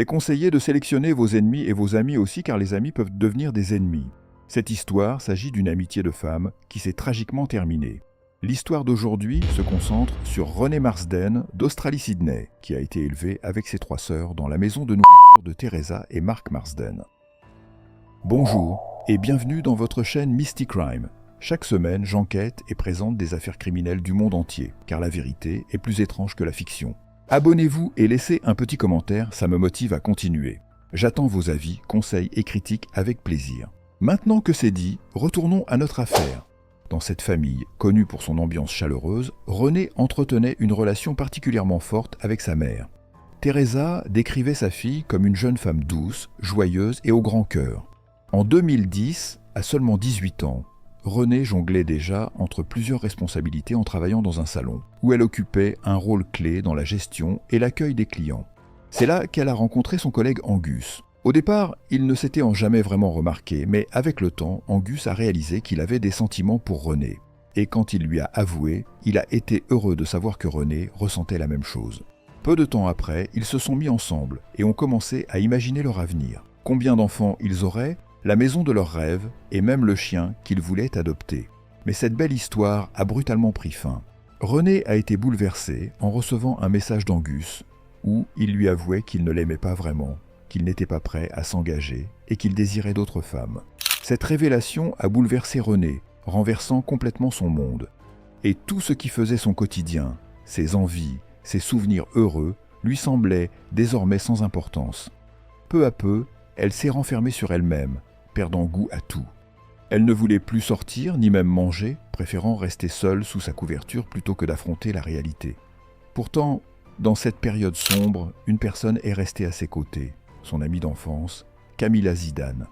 C'est conseillé de sélectionner vos ennemis et vos amis aussi car les amis peuvent devenir des ennemis. Cette histoire s'agit d'une amitié de femme qui s'est tragiquement terminée. L'histoire d'aujourd'hui se concentre sur Renée Marsden d'Australie-Sydney, qui a été élevée avec ses 3 sœurs dans la maison de nourriture de Teresa et Mark Marsden. Bonjour et bienvenue dans votre chaîne Mystic Crime. Chaque semaine, j'enquête et présente des affaires criminelles du monde entier, car la vérité est plus étrange que la fiction. Abonnez-vous et laissez un petit commentaire, ça me motive à continuer. J'attends vos avis, conseils et critiques avec plaisir. Maintenant que c'est dit, retournons à notre affaire. Dans cette famille, connue pour son ambiance chaleureuse, Renée entretenait une relation particulièrement forte avec sa mère. Teresa décrivait sa fille comme une jeune femme douce, joyeuse et au grand cœur. En 2010, à seulement 18 ans, Renée jonglait déjà entre plusieurs responsabilités en travaillant dans un salon, où elle occupait un rôle clé dans la gestion et l'accueil des clients. C'est là qu'elle a rencontré son collègue Angus. Au départ, il ne s'était en jamais vraiment remarqué, mais avec le temps, Angus a réalisé qu'il avait des sentiments pour Renée. Et quand il lui a avoué, il a été heureux de savoir que Renée ressentait la même chose. Peu de temps après, ils se sont mis ensemble et ont commencé à imaginer leur avenir. Combien d'enfants ils auraient, la maison de leurs rêves et même le chien qu'ils voulaient adopter. Mais cette belle histoire a brutalement pris fin. Renée a été bouleversée en recevant un message d'Angus où il lui avouait qu'il ne l'aimait pas vraiment, qu'il n'était pas prêt à s'engager et qu'il désirait d'autres femmes. Cette révélation a bouleversé Renée, renversant complètement son monde. Et tout ce qui faisait son quotidien, ses envies, ses souvenirs heureux, lui semblaient désormais sans importance. Peu à peu, elle s'est renfermée sur elle-même, perdant goût à tout. Elle ne voulait plus sortir ni même manger, préférant rester seule sous sa couverture plutôt que d'affronter la réalité. Pourtant, dans cette période sombre, une personne est restée à ses côtés. Son amie d'enfance, Camilla Zidane.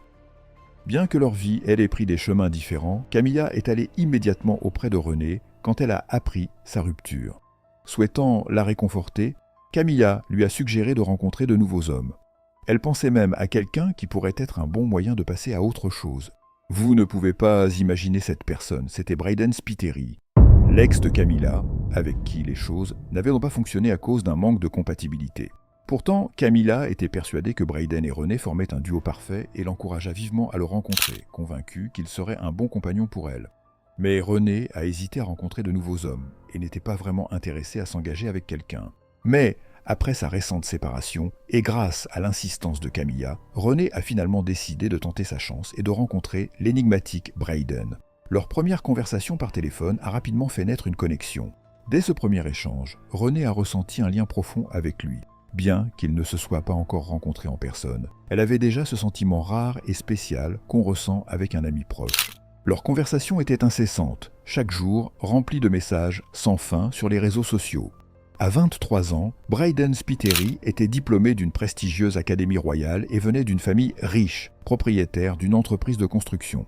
Bien que leur vie ait pris des chemins différents, Camilla est allée immédiatement auprès de Renée quand elle a appris sa rupture. Souhaitant la réconforter, Camilla lui a suggéré de rencontrer de nouveaux hommes. Elle pensait même à quelqu'un qui pourrait être un bon moyen de passer à autre chose. Vous ne pouvez pas imaginer cette personne, c'était Brayden Spiteri, l'ex de Camilla, avec qui les choses n'avaient donc pas fonctionné à cause d'un manque de compatibilité. Pourtant, Camilla était persuadée que Brayden et Renée formaient un duo parfait et l'encouragea vivement à le rencontrer, convaincue qu'il serait un bon compagnon pour elle. Mais Renée a hésité à rencontrer de nouveaux hommes et n'était pas vraiment intéressée à s'engager avec quelqu'un. Mais, après sa récente séparation, et grâce à l'insistance de Camilla, Renée a finalement décidé de tenter sa chance et de rencontrer l'énigmatique Brayden. Leur première conversation par téléphone a rapidement fait naître une connexion. Dès ce premier échange, Renée a ressenti un lien profond avec lui. Bien qu'ils ne se soient pas encore rencontrés en personne, elle avait déjà ce sentiment rare et spécial qu'on ressent avec un ami proche. Leur conversation était incessante, chaque jour remplie de messages sans fin sur les réseaux sociaux. À 23 ans, Brayden Spiteri était diplômé d'une prestigieuse académie royale et venait d'une famille riche, propriétaire d'une entreprise de construction.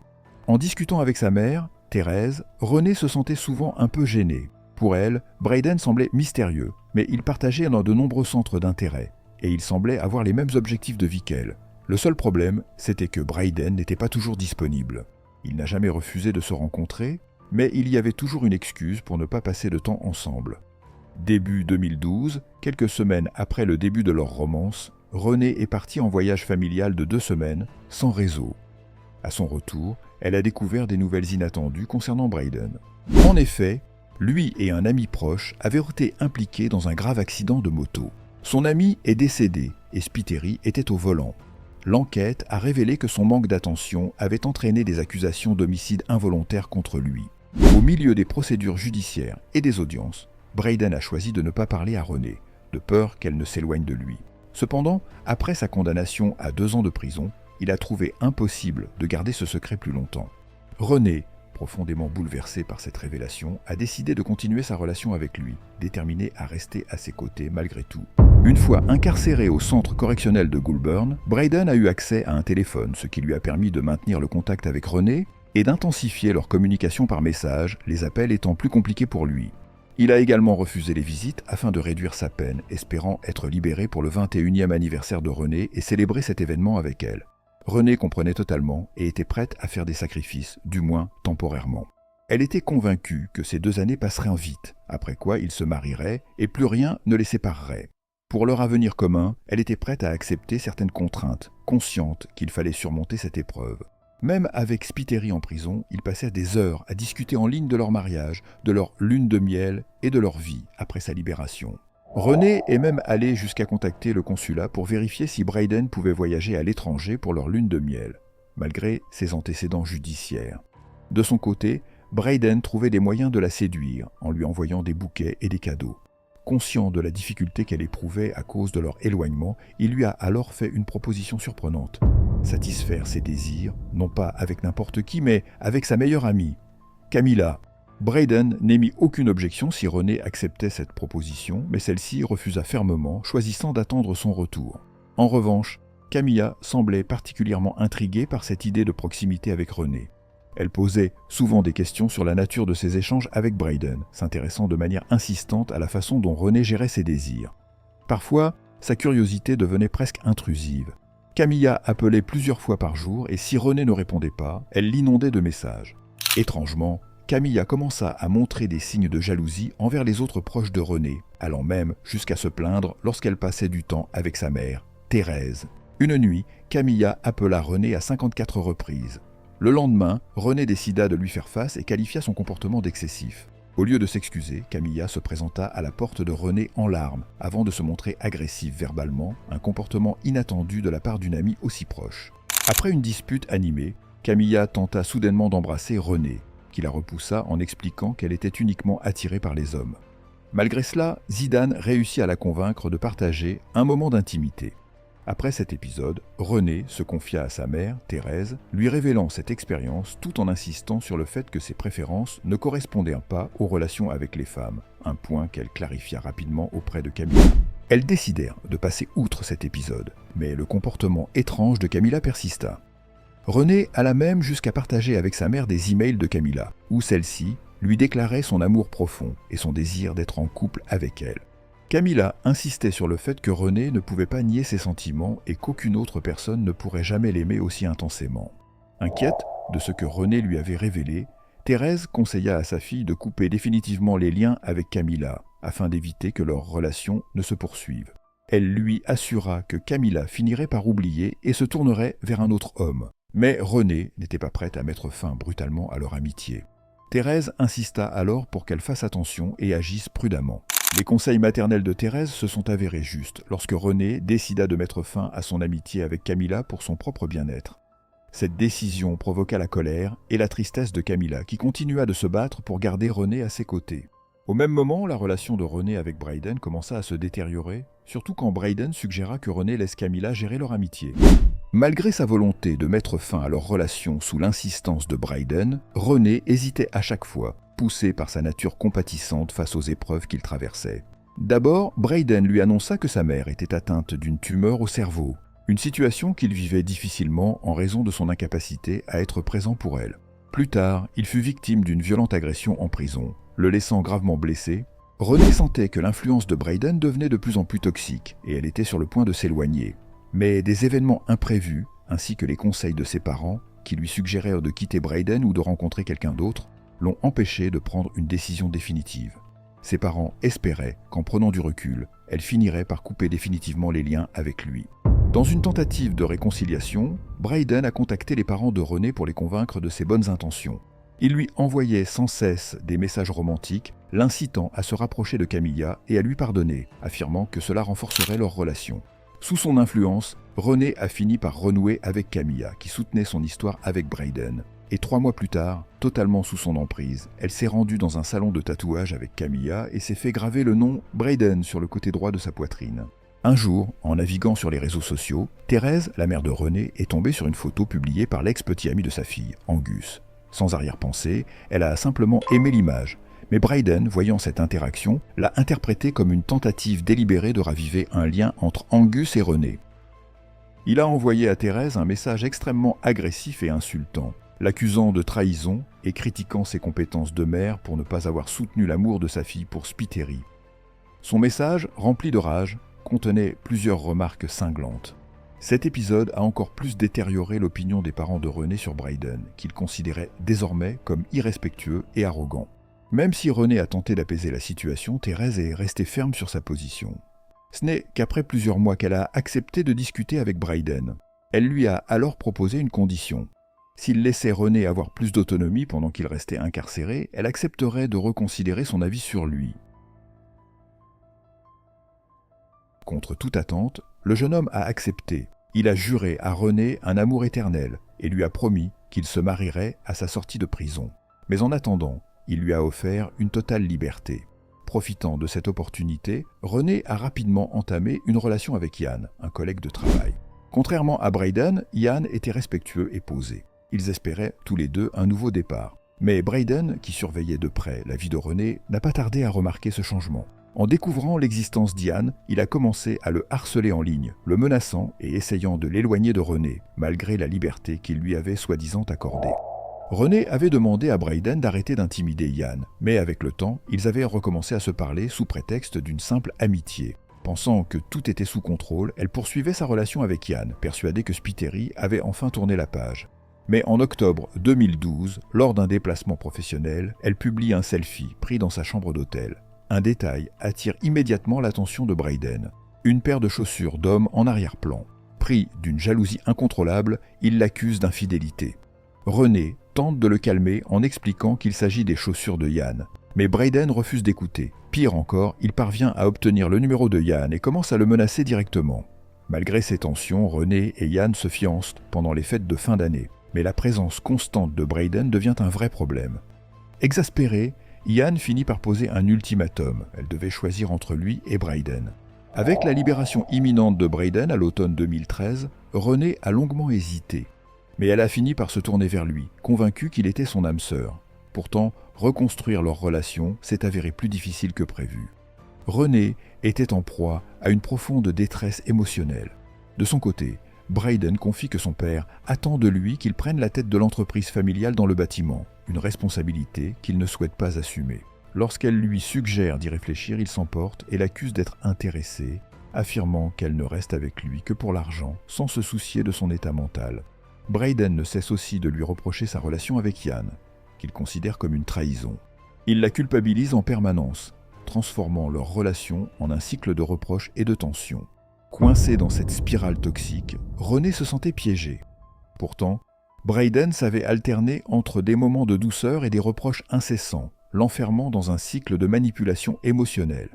En discutant avec sa mère, Thérèse, Renée se sentait souvent un peu gênée. Pour elle, Brayden semblait mystérieux, mais il partageait dans de nombreux centres d'intérêt, et il semblait avoir les mêmes objectifs de vie qu'elle. Le seul problème, c'était que Brayden n'était pas toujours disponible. Il n'a jamais refusé de se rencontrer, mais il y avait toujours une excuse pour ne pas passer de temps ensemble. Début 2012, quelques semaines après le début de leur romance, Renée est partie en voyage familial de 2 semaines, sans réseau. À son retour, elle a découvert des nouvelles inattendues concernant Brayden. En effet, lui et un ami proche avaient été impliqués dans un grave accident de moto. Son ami est décédé et Spiteri était au volant. L'enquête a révélé que son manque d'attention avait entraîné des accusations d'homicide involontaire contre lui. Au milieu des procédures judiciaires et des audiences, Brayden a choisi de ne pas parler à Renée, de peur qu'elle ne s'éloigne de lui. Cependant, après sa condamnation à 2 ans de prison, il a trouvé impossible de garder ce secret plus longtemps. Renée, profondément bouleversée par cette révélation, a décidé de continuer sa relation avec lui, déterminée à rester à ses côtés malgré tout. Une fois incarcéré au centre correctionnel de Goulburn, Brayden a eu accès à un téléphone, ce qui lui a permis de maintenir le contact avec Renée et d'intensifier leur communication par message, les appels étant plus compliqués pour lui. Il a également refusé les visites afin de réduire sa peine, espérant être libéré pour le 21e anniversaire de Renée et célébrer cet événement avec elle. Renée comprenait totalement et était prête à faire des sacrifices, du moins temporairement. Elle était convaincue que ces 2 années passeraient vite, après quoi ils se marieraient et plus rien ne les séparerait. Pour leur avenir commun, elle était prête à accepter certaines contraintes, consciente qu'il fallait surmonter cette épreuve. Même avec Spiteri en prison, ils passèrent des heures à discuter en ligne de leur mariage, de leur lune de miel et de leur vie après sa libération. René est même allé jusqu'à contacter le consulat pour vérifier si Brayden pouvait voyager à l'étranger pour leur lune de miel, malgré ses antécédents judiciaires. De son côté, Brayden trouvait des moyens de la séduire en lui envoyant des bouquets et des cadeaux. Conscient de la difficulté qu'elle éprouvait à cause de leur éloignement, il lui a alors fait une proposition surprenante. Satisfaire ses désirs, non pas avec n'importe qui, mais avec sa meilleure amie, Camilla. Brayden n'émit aucune objection si René acceptait cette proposition, mais celle-ci refusa fermement, choisissant d'attendre son retour. En revanche, Camilla semblait particulièrement intriguée par cette idée de proximité avec René. Elle posait souvent des questions sur la nature de ses échanges avec Brayden, s'intéressant de manière insistante à la façon dont René gérait ses désirs. Parfois, sa curiosité devenait presque intrusive. Camilla appelait plusieurs fois par jour et si René ne répondait pas, elle l'inondait de messages. Étrangement, Camilla commença à montrer des signes de jalousie envers les autres proches de René, allant même jusqu'à se plaindre lorsqu'elle passait du temps avec sa mère, Thérèse. Une nuit, Camilla appela René à 54 reprises. Le lendemain, René décida de lui faire face et qualifia son comportement d'excessif. Au lieu de s'excuser, Camilla se présenta à la porte de René en larmes, avant de se montrer agressive verbalement, un comportement inattendu de la part d'une amie aussi proche. Après une dispute animée, Camilla tenta soudainement d'embrasser René, qui la repoussa en expliquant qu'elle était uniquement attirée par les hommes. Malgré cela, Zidane réussit à la convaincre de partager un moment d'intimité. Après cet épisode, René se confia à sa mère, Thérèse, lui révélant cette expérience tout en insistant sur le fait que ses préférences ne correspondaient pas aux relations avec les femmes, un point qu'elle clarifia rapidement auprès de Camilla. Elles décidèrent de passer outre cet épisode, mais le comportement étrange de Camilla persista. René alla même jusqu'à partager avec sa mère des emails de Camilla, où celle-ci lui déclarait son amour profond et son désir d'être en couple avec elle. Camilla insistait sur le fait que René ne pouvait pas nier ses sentiments et qu'aucune autre personne ne pourrait jamais l'aimer aussi intensément. Inquiète de ce que René lui avait révélé, Thérèse conseilla à sa fille de couper définitivement les liens avec Camilla, afin d'éviter que leur relation ne se poursuive. Elle lui assura que Camilla finirait par oublier et se tournerait vers un autre homme. Mais René n'était pas prête à mettre fin brutalement à leur amitié. Thérèse insista alors pour qu'elle fasse attention et agisse prudemment. Les conseils maternels de Thérèse se sont avérés justes lorsque René décida de mettre fin à son amitié avec Camilla pour son propre bien-être. Cette décision provoqua la colère et la tristesse de Camilla qui continua de se battre pour garder René à ses côtés. Au même moment, la relation de René avec Brayden commença à se détériorer, surtout quand Brayden suggéra que René laisse Camilla gérer leur amitié. Malgré sa volonté de mettre fin à leur relation sous l'insistance de Brayden, René hésitait à chaque fois, poussé par sa nature compatissante face aux épreuves qu'il traversait. D'abord, Brayden lui annonça que sa mère était atteinte d'une tumeur au cerveau, une situation qu'il vivait difficilement en raison de son incapacité à être présent pour elle. Plus tard, il fut victime d'une violente agression en prison, le laissant gravement blessé. René sentait que l'influence de Brayden devenait de plus en plus toxique et elle était sur le point de s'éloigner. Mais des événements imprévus, ainsi que les conseils de ses parents, qui lui suggérèrent de quitter Brayden ou de rencontrer quelqu'un d'autre, l'ont empêché de prendre une décision définitive. Ses parents espéraient qu'en prenant du recul, elle finirait par couper définitivement les liens avec lui. Dans une tentative de réconciliation, Brayden a contacté les parents de René pour les convaincre de ses bonnes intentions. Il lui envoyait sans cesse des messages romantiques, l'incitant à se rapprocher de Camilla et à lui pardonner, affirmant que cela renforcerait leur relation. Sous son influence, René a fini par renouer avec Camilla, qui soutenait son histoire avec Brayden. Et 3 mois plus tard, totalement sous son emprise, elle s'est rendue dans un salon de tatouage avec Camilla et s'est fait graver le nom Brayden sur le côté droit de sa poitrine. Un jour, en naviguant sur les réseaux sociaux, Thérèse, la mère de René, est tombée sur une photo publiée par l'ex-petit ami de sa fille, Angus. Sans arrière-pensée, elle a simplement aimé l'image. Mais Brayden, voyant cette interaction, l'a interprétée comme une tentative délibérée de raviver un lien entre Angus et René. Il a envoyé à Thérèse un message extrêmement agressif et insultant, l'accusant de trahison et critiquant ses compétences de mère pour ne pas avoir soutenu l'amour de sa fille pour Spiteri. Son message, rempli de rage, contenait plusieurs remarques cinglantes. Cet épisode a encore plus détérioré l'opinion des parents de René sur Brayden, qu'ils considéraient désormais comme irrespectueux et arrogant. Même si René a tenté d'apaiser la situation, Thérèse est restée ferme sur sa position. Ce n'est qu'après plusieurs mois qu'elle a accepté de discuter avec Brayden. Elle lui a alors proposé une condition. S'il laissait René avoir plus d'autonomie pendant qu'il restait incarcéré, elle accepterait de reconsidérer son avis sur lui. Contre toute attente, le jeune homme a accepté. Il a juré à René un amour éternel et lui a promis qu'il se marierait à sa sortie de prison. Mais en attendant, il lui a offert une totale liberté. Profitant de cette opportunité, René a rapidement entamé une relation avec Ian, un collègue de travail. Contrairement à Brayden, Ian était respectueux et posé. Ils espéraient tous les deux un nouveau départ. Mais Brayden, qui surveillait de près la vie de René, n'a pas tardé à remarquer ce changement. En découvrant l'existence d'Ian, il a commencé à le harceler en ligne, le menaçant et essayant de l'éloigner de René, malgré la liberté qu'il lui avait soi-disant accordée. René avait demandé à Brayden d'arrêter d'intimider Ian, mais avec le temps, ils avaient recommencé à se parler sous prétexte d'une simple amitié. Pensant que tout était sous contrôle, elle poursuivait sa relation avec Ian, persuadée que Spiteri avait enfin tourné la page. Mais en octobre 2012, lors d'un déplacement professionnel, elle publie un selfie pris dans sa chambre d'hôtel. Un détail attire immédiatement l'attention de Brayden. Une paire de chaussures d'homme en arrière-plan. Pris d'une jalousie incontrôlable, il l'accuse d'infidélité. René tente de le calmer en expliquant qu'il s'agit des chaussures de Ian. Mais Brayden refuse d'écouter. Pire encore, il parvient à obtenir le numéro de Ian et commence à le menacer directement. Malgré ces tensions, René et Ian se fiancent pendant les fêtes de fin d'année. Mais la présence constante de Brayden devient un vrai problème. Exaspérée, Ian finit par poser un ultimatum. Elle devait choisir entre lui et Brayden. Avec la libération imminente de Brayden à l'automne 2013, René a longuement hésité. Mais elle a fini par se tourner vers lui, convaincue qu'il était son âme sœur. Pourtant, reconstruire leur relation s'est avéré plus difficile que prévu. René était en proie à une profonde détresse émotionnelle. De son côté, Brayden confie que son père attend de lui qu'il prenne la tête de l'entreprise familiale dans le bâtiment, une responsabilité qu'il ne souhaite pas assumer. Lorsqu'elle lui suggère d'y réfléchir, il s'emporte et l'accuse d'être intéressée, affirmant qu'elle ne reste avec lui que pour l'argent, sans se soucier de son état mental. Brayden ne cesse aussi de lui reprocher sa relation avec Ian, qu'il considère comme une trahison. Il la culpabilise en permanence, transformant leur relation en un cycle de reproches et de tensions. Coincé dans cette spirale toxique, René se sentait piégé. Pourtant, Brayden savait alterner entre des moments de douceur et des reproches incessants, l'enfermant dans un cycle de manipulation émotionnelle.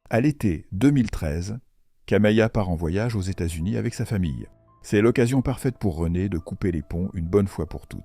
À l'été 2013, Kamaya part en voyage aux États-Unis avec sa famille. C'est l'occasion parfaite pour René de couper les ponts une bonne fois pour toutes.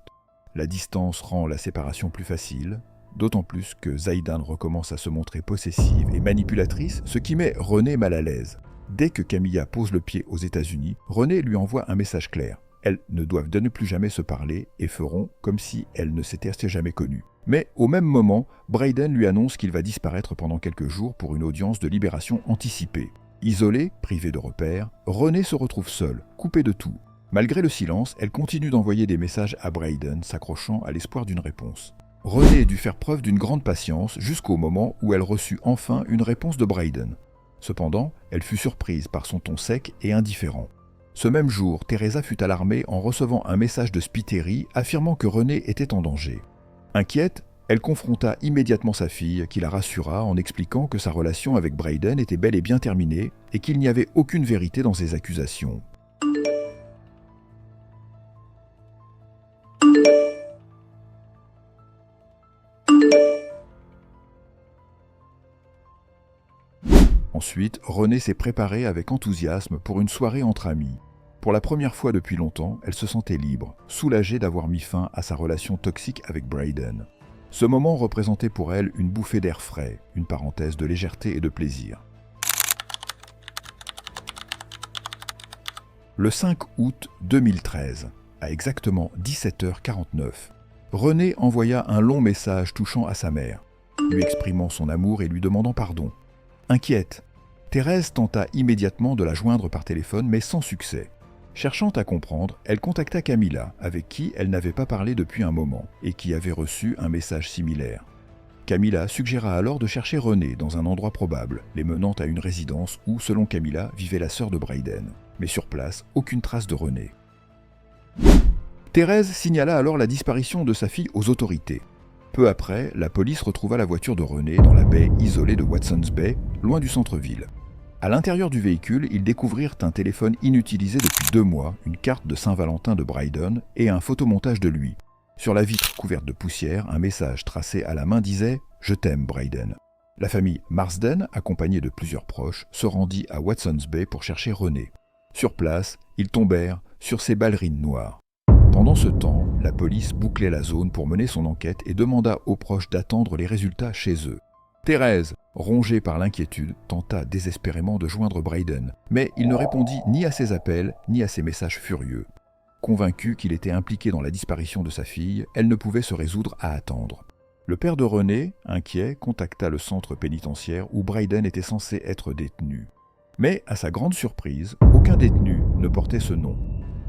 La distance rend la séparation plus facile, d'autant plus que Zaidan recommence à se montrer possessive et manipulatrice, ce qui met René mal à l'aise. Dès que Camilla pose le pied aux États-Unis, René lui envoie un message clair. Elles ne doivent ne plus jamais se parler et feront comme si elles ne s'étaient jamais connues. Mais au même moment, Brayden lui annonce qu'il va disparaître pendant quelques jours pour une audience de libération anticipée. Isolée, privée de repères, René se retrouve seule, coupée de tout. Malgré le silence, elle continue d'envoyer des messages à Brayden, s'accrochant à l'espoir d'une réponse. René dut faire preuve d'une grande patience jusqu'au moment où elle reçut enfin une réponse de Brayden. Cependant, elle fut surprise par son ton sec et indifférent. Ce même jour, Teresa fut alarmée en recevant un message de Spiteri affirmant que René était en danger. Inquiète, elle confronta immédiatement sa fille, qui la rassura en expliquant que sa relation avec Brayden était bel et bien terminée et qu'il n'y avait aucune vérité dans ses accusations. Ensuite, René s'est préparée avec enthousiasme pour une soirée entre amis. Pour la première fois depuis longtemps, elle se sentait libre, soulagée d'avoir mis fin à sa relation toxique avec Brayden. Ce moment représentait pour elle une bouffée d'air frais, une parenthèse de légèreté et de plaisir. Le 5 août 2013, à exactement 17h49, René envoya un long message touchant à sa mère, lui exprimant son amour et lui demandant pardon. Inquiète, Thérèse tenta immédiatement de la joindre par téléphone, mais sans succès. Cherchant à comprendre, elle contacta Camilla, avec qui elle n'avait pas parlé depuis un moment, et qui avait reçu un message similaire. Camilla suggéra alors de chercher René dans un endroit probable, les menant à une résidence où, selon Camilla, vivait la sœur de Brayden. Mais sur place, aucune trace de René. Thérèse signala alors la disparition de sa fille aux autorités. Peu après, la police retrouva la voiture de René dans la baie isolée de Watson's Bay, loin du centre-ville. À l'intérieur du véhicule, ils découvrirent un téléphone inutilisé depuis 2 mois, une carte de Saint-Valentin de Bryden et un photomontage de lui. Sur la vitre couverte de poussière, un message tracé à la main disait « Je t'aime, Bryden ». La famille Marsden, accompagnée de plusieurs proches, se rendit à Watson's Bay pour chercher René. Sur place, ils tombèrent sur ces ballerines noires. Pendant ce temps, la police bouclait la zone pour mener son enquête et demanda aux proches d'attendre les résultats chez eux. Thérèse, rongée par l'inquiétude, tenta désespérément de joindre Bryden, mais il ne répondit ni à ses appels ni à ses messages furieux. Convaincue qu'il était impliqué dans la disparition de sa fille, elle ne pouvait se résoudre à attendre. Le père de René, inquiet, contacta le centre pénitentiaire où Bryden était censé être détenu. Mais, à sa grande surprise, aucun détenu ne portait ce nom.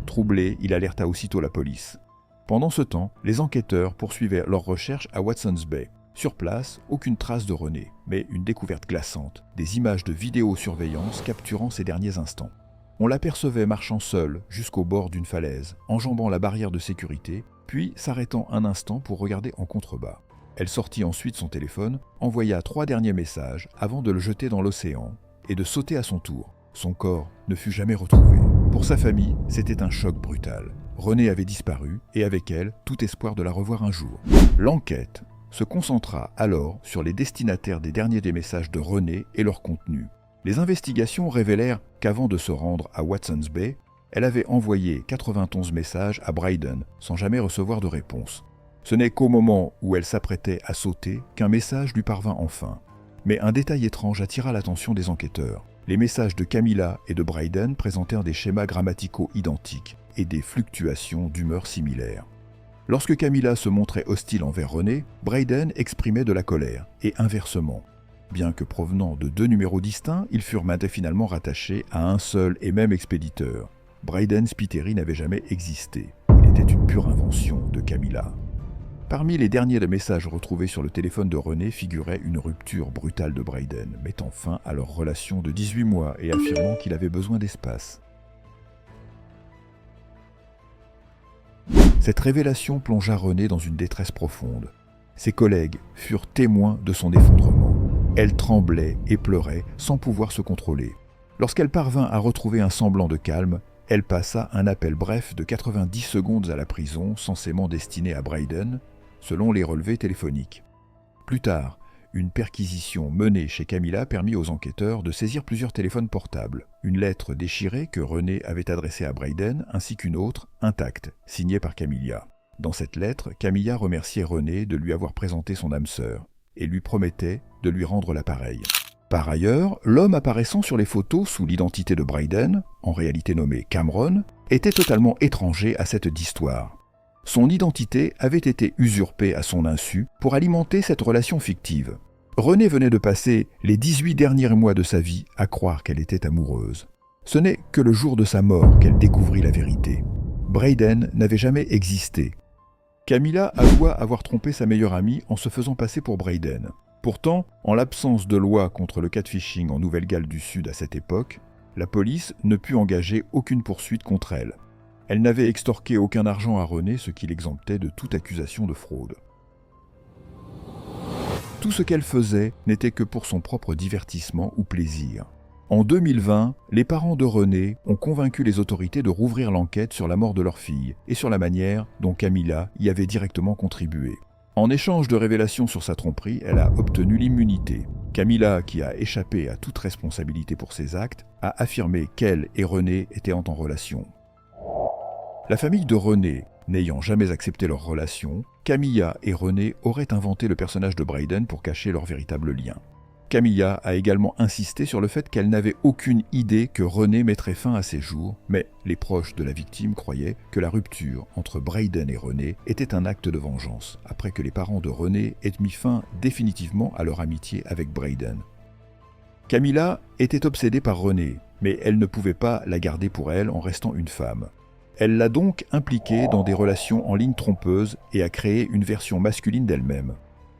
Troublé, il alerta aussitôt la police. Pendant ce temps, les enquêteurs poursuivaient leurs recherches à Watson's Bay. Sur place, aucune trace de René, mais une découverte glaçante, des images de vidéosurveillance capturant ses derniers instants. On l'apercevait marchant seul jusqu'au bord d'une falaise, enjambant la barrière de sécurité, puis s'arrêtant un instant pour regarder en contrebas. Elle sortit ensuite son téléphone, envoya 3 derniers messages avant de le jeter dans l'océan et de sauter à son tour. Son corps ne fut jamais retrouvé. Pour sa famille, c'était un choc brutal. René avait disparu et avec elle, tout espoir de la revoir un jour. L'enquête se concentra alors sur les destinataires des derniers des messages de René et leur contenu. Les investigations révélèrent qu'avant de se rendre à Watson's Bay, elle avait envoyé 91 messages à Bryden sans jamais recevoir de réponse. Ce n'est qu'au moment où elle s'apprêtait à sauter qu'un message lui parvint enfin. Mais un détail étrange attira l'attention des enquêteurs. Les messages de Camilla et de Bryden présentèrent des schémas grammaticaux identiques et des fluctuations d'humeur similaires. Lorsque Camilla se montrait hostile envers René, Bryden exprimait de la colère, et inversement. Bien que provenant de 2 numéros distincts, ils furent finalement rattachés à un seul et même expéditeur. Bryden Spiteri n'avait jamais existé. Il était une pure invention de Camilla. Parmi les derniers messages retrouvés sur le téléphone de René figurait une rupture brutale de Bryden, mettant fin à leur relation de 18 mois et affirmant qu'il avait besoin d'espace. Cette révélation plongea René dans une détresse profonde. Ses collègues furent témoins de son effondrement. Elle tremblait et pleurait sans pouvoir se contrôler. Lorsqu'elle parvint à retrouver un semblant de calme, elle passa un appel bref de 90 secondes à la prison, censément destiné à Bryden, selon les relevés téléphoniques. Plus tard, une perquisition menée chez Camilla permit aux enquêteurs de saisir plusieurs téléphones portables, une lettre déchirée que René avait adressée à Bryden ainsi qu'une autre, intacte, signée par Camilla. Dans cette lettre, Camilla remerciait René de lui avoir présenté son âme sœur et lui promettait de lui rendre l'appareil. Par ailleurs, l'homme apparaissant sur les photos sous l'identité de Bryden, en réalité nommé Cameron, était totalement étranger à cette histoire. Son identité avait été usurpée à son insu pour alimenter cette relation fictive. René venait de passer les 18 derniers mois de sa vie à croire qu'elle était amoureuse. Ce n'est que le jour de sa mort qu'elle découvrit la vérité. Bryden n'avait jamais existé. Camilla avoua avoir trompé sa meilleure amie en se faisant passer pour Bryden. Pourtant, en l'absence de loi contre le catfishing en Nouvelle-Galles du Sud à cette époque, la police ne put engager aucune poursuite contre elle. Elle n'avait extorqué aucun argent à René, ce qui l'exemptait de toute accusation de fraude. Tout ce qu'elle faisait n'était que pour son propre divertissement ou plaisir. En 2020, les parents de René ont convaincu les autorités de rouvrir l'enquête sur la mort de leur fille et sur la manière dont Camilla y avait directement contribué. En échange de révélations sur sa tromperie, elle a obtenu l'immunité. Camilla, qui a échappé à toute responsabilité pour ses actes, a affirmé qu'elle et René étaient en relation. La famille de René n'ayant jamais accepté leur relation, Camilla et René auraient inventé le personnage de Bryden pour cacher leur véritable lien. Camilla a également insisté sur le fait qu'elle n'avait aucune idée que René mettrait fin à ses jours, mais les proches de la victime croyaient que la rupture entre Bryden et René était un acte de vengeance, après que les parents de René aient mis fin définitivement à leur amitié avec Bryden. Camilla était obsédée par René, mais elle ne pouvait pas la garder pour elle en restant une femme. Elle l'a donc impliquée dans des relations en ligne trompeuses et a créé une version masculine d'elle-même.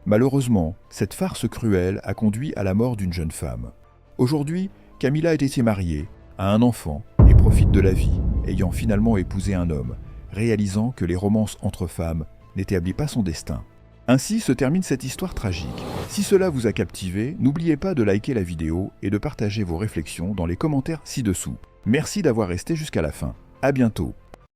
Malheureusement, cette farce cruelle a conduit à la mort d'une jeune femme. Aujourd'hui, Camilla a été mariée, a un enfant et profite de la vie, ayant finalement épousé un homme, réalisant que les romances entre femmes n'établissent pas son destin. Ainsi se termine cette histoire tragique. Si cela vous a captivé, n'oubliez pas de liker la vidéo et de partager vos réflexions dans les commentaires ci-dessous. Merci d'avoir resté jusqu'à la fin. À bientôt.